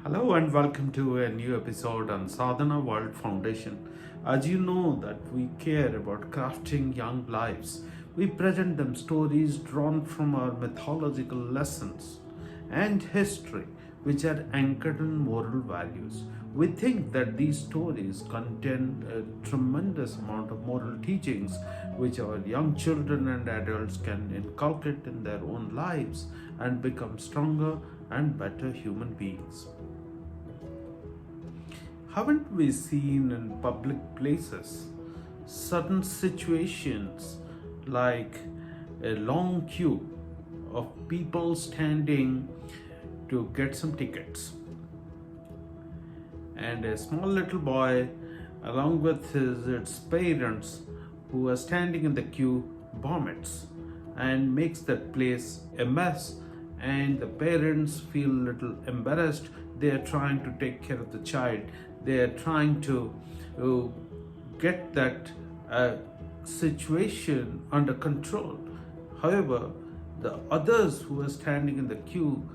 Hello and welcome to a new episode on Sadhana World Foundation. As you know that we care about crafting young lives, we present them stories drawn from our mythological lessons and history which are anchored in moral values. We think that these stories contain a tremendous amount of moral teachings which our young children and adults can inculcate in their own lives and become stronger and better human beings. Haven't we seen in public places certain situations like a long queue of people standing to get some tickets, and a small little boy, along with its parents, who are standing in the queue, vomits and makes that place a mess, and the parents feel a little embarrassed. They are trying to take care of the child. They are trying to get that situation under control. However, the others who are standing in the queue,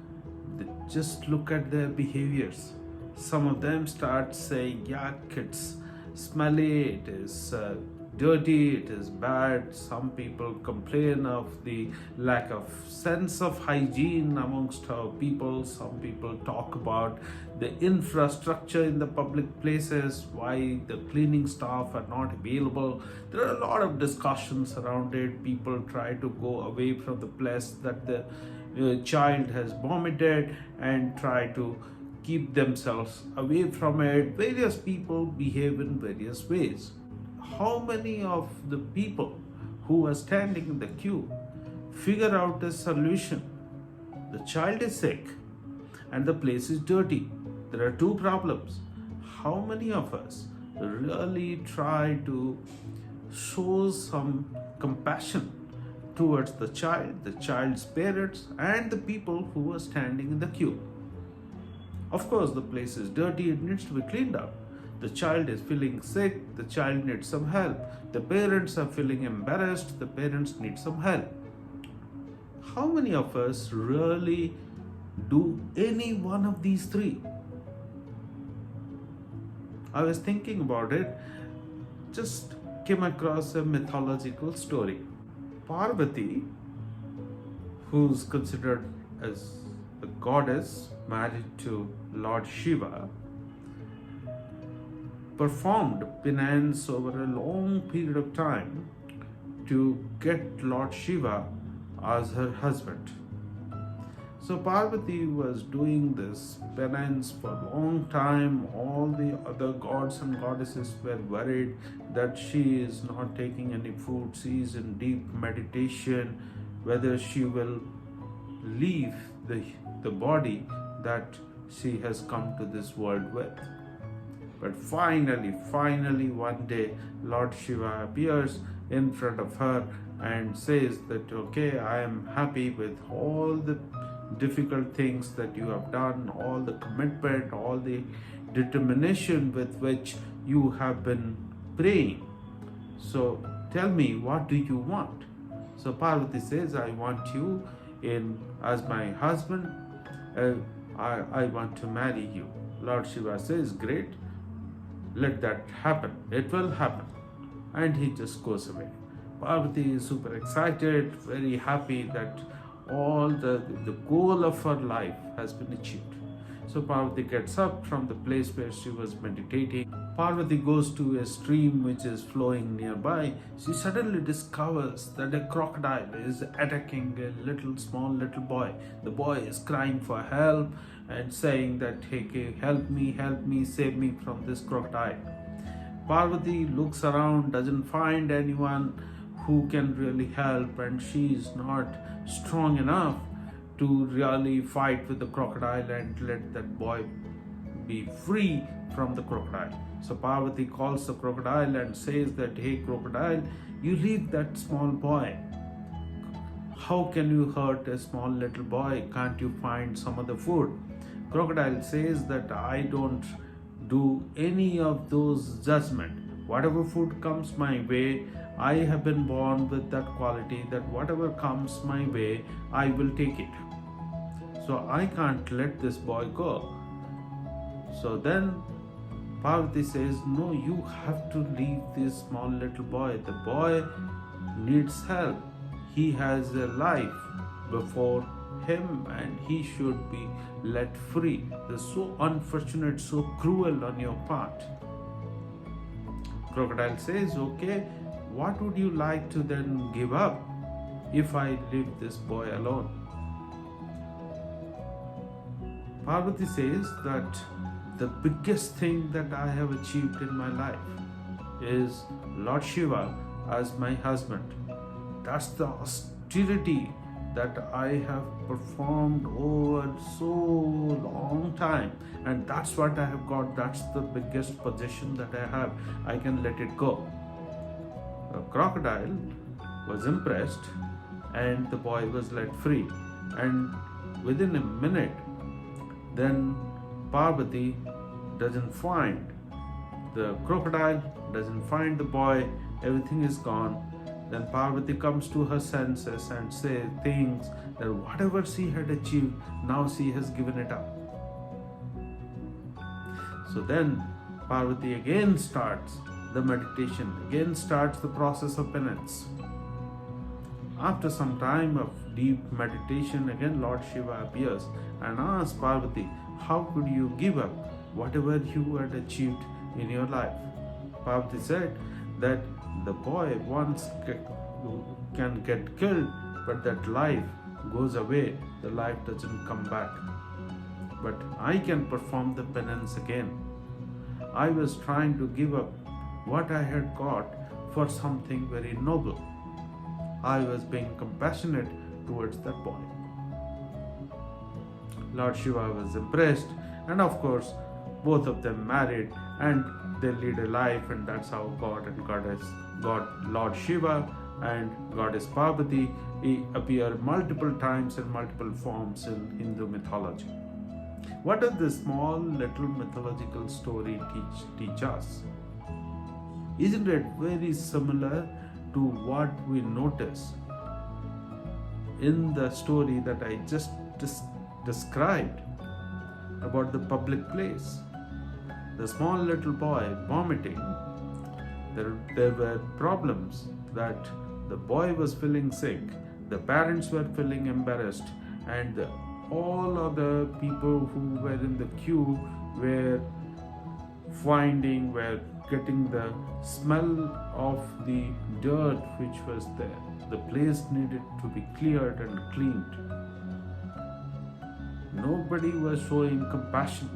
they just look at their behaviors. Some of them start saying, "Yuck, it's smelly, it is dirty, it is bad." Some people complain of the lack of sense of hygiene amongst our people. Some people talk about the infrastructure in the public places, why the cleaning staff are not available. There are a lot of discussions around it. People try to go away from the place that the child has vomited and try to keep themselves away from it. Various people behave in various ways. How many of the people who are standing in the queue figure out a solution? The child is sick and the place is dirty. There are two problems. How many of us really try to show some compassion towards the child, the child's parents, and the people who are standing in the queue? Of course, the place is dirty, it needs to be cleaned up. The child is feeling sick, the child needs some help. The parents are feeling embarrassed, the parents need some help. How many of us really do any one of these three? I was thinking about it, just came across a mythological story. Parvati, who's considered as a goddess married to Lord Shiva, performed penance over a long period of time to get Lord Shiva as her husband. So Parvati was doing this penance for a long time. All the other gods and goddesses were worried that she is not taking any food, she is in deep meditation, whether she will leave the body that she has come to this world with. But finally, one day, Lord Shiva appears in front of her and says that, okay, I am happy with all the difficult things that you have done, all the commitment, all the determination with which you have been praying. So tell me, what do you want? So Parvati says, I want you as my husband. I want to marry you. Lord Shiva says, great, let that happen. It will happen. And he just goes away. Parvati is super excited, very happy that all the goal of her life has been achieved. So Parvati gets up from the place where she was meditating. Parvati goes to a stream which is flowing nearby. She suddenly discovers that a crocodile is attacking a small little boy. The boy is crying for help and saying that, hey, help me, save me from this crocodile. Parvati looks around, doesn't find anyone who can really help, and she is not strong enough to really fight with the crocodile and let that boy be free from the crocodile. So Parvati calls the crocodile and says that, hey crocodile, you leave that small boy. How can you hurt a small little boy? Can't you find some other food? Crocodile says that I don't do any of those judgment. Whatever food comes my way, I have been born with that quality that whatever comes my way, I will take it. So I can't let this boy go. So then Parvati says, no, you have to leave this small little boy. The boy needs help. He has a life before him and he should be let free. This is so unfortunate, so cruel on your part. Crocodile says, okay, what would you like to then give up if I leave this boy alone? Parvati says that the biggest thing that I have achieved in my life is Lord Shiva as my husband. That's the austerity that I have performed over so long time, and that's what I have got. That's the biggest possession that I have. I can let it go. The crocodile was impressed and the boy was let free, and within a minute then Parvati doesn't find the crocodile, doesn't find the boy, everything is gone. Then Parvati comes to her senses and thinks that whatever she had achieved, now she has given it up. So then Parvati again starts the meditation, again starts the process of penance. After some time of deep meditation, again Lord Shiva appears and asks Parvati, how could you give up whatever you had achieved in your life? Parvati said that the boy once can get killed, but that life goes away, the life doesn't come back. But I can perform the penance again. I was trying to give up what I had got for something very noble. I was being compassionate towards that boy. Lord Shiva was impressed, and of course both of them married and they lead a life, and that's how God and Lord Shiva and Goddess Parvati appear multiple times in multiple forms in Hindu mythology. What does this small little mythological story teach us? Isn't it very similar to what we notice in the story that I just described about the public place? The small little boy vomiting, there were problems that the boy was feeling sick, the parents were feeling embarrassed, and all other people who were in the queue were getting the smell of the dirt which was there. The place needed to be cleared and cleaned. Nobody was showing compassion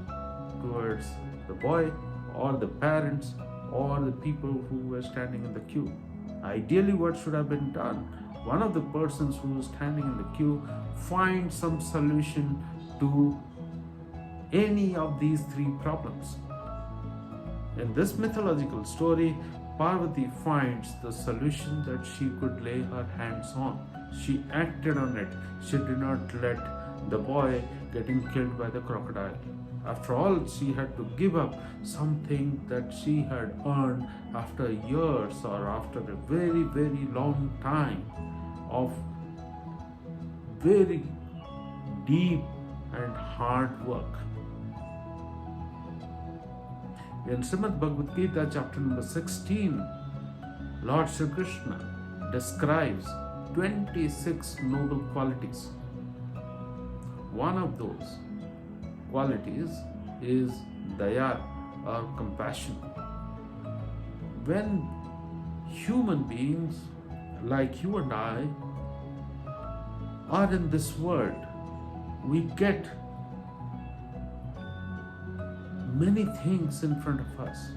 towards the boy or the parents or the people who were standing in the queue. Ideally, what should have been done? One of the persons who was standing in the queue find some solution to any of these three problems. In this mythological story, Parvati finds the solution that she could lay her hands on. She acted on it. She did not let the boy getting killed by the crocodile. After all, she had to give up something that she had earned after years or after a very, very long time of very deep and hard work. In Srimad Bhagavad Gita, chapter number 16, Lord Sri Krishna describes 26 noble qualities. One of those qualities is daya or compassion. When human beings like you and I are in this world, we get many things in front of us.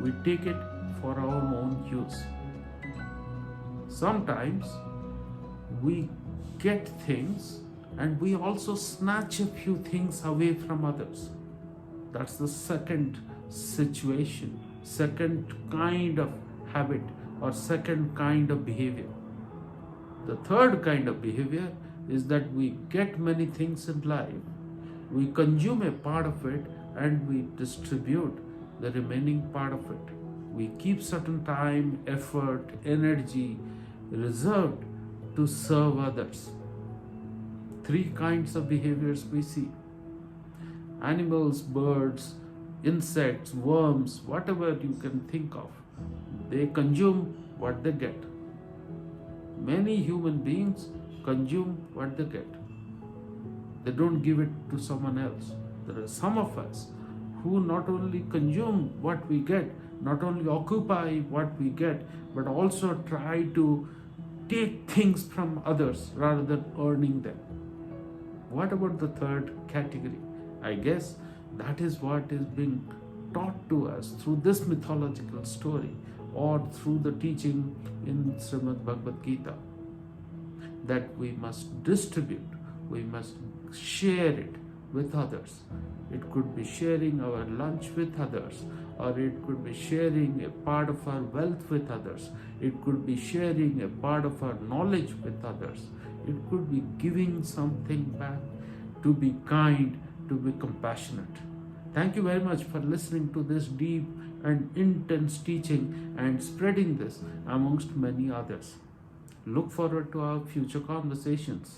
We take it for our own use. Sometimes we get things and we also snatch a few things away from others. That's the second situation, second kind of habit or second kind of behavior. The third kind of behavior is that we get many things in life, we consume a part of it and we distribute the remaining part of it. We keep certain time, effort, energy reserved to serve others. Three kinds of behaviors we see. Animals, birds, insects, worms, whatever you can think of. They consume what they get. Many human beings consume what they get. They don't give it to someone else. There are some of us who not only consume what we get, not only occupy what we get, but also try to take things from others rather than earning them. What about the third category? I guess that is what is being taught to us through this mythological story or through the teaching in Srimad Bhagavad Gita, that we must distribute, we must share it with others. It could be sharing our lunch with others, or it could be sharing a part of our wealth with others. It could be sharing a part of our knowledge with others. It could be giving something back, to be kind, to be compassionate. Thank you very much for listening to this deep and intense teaching and spreading this amongst many others. Look forward to our future conversations.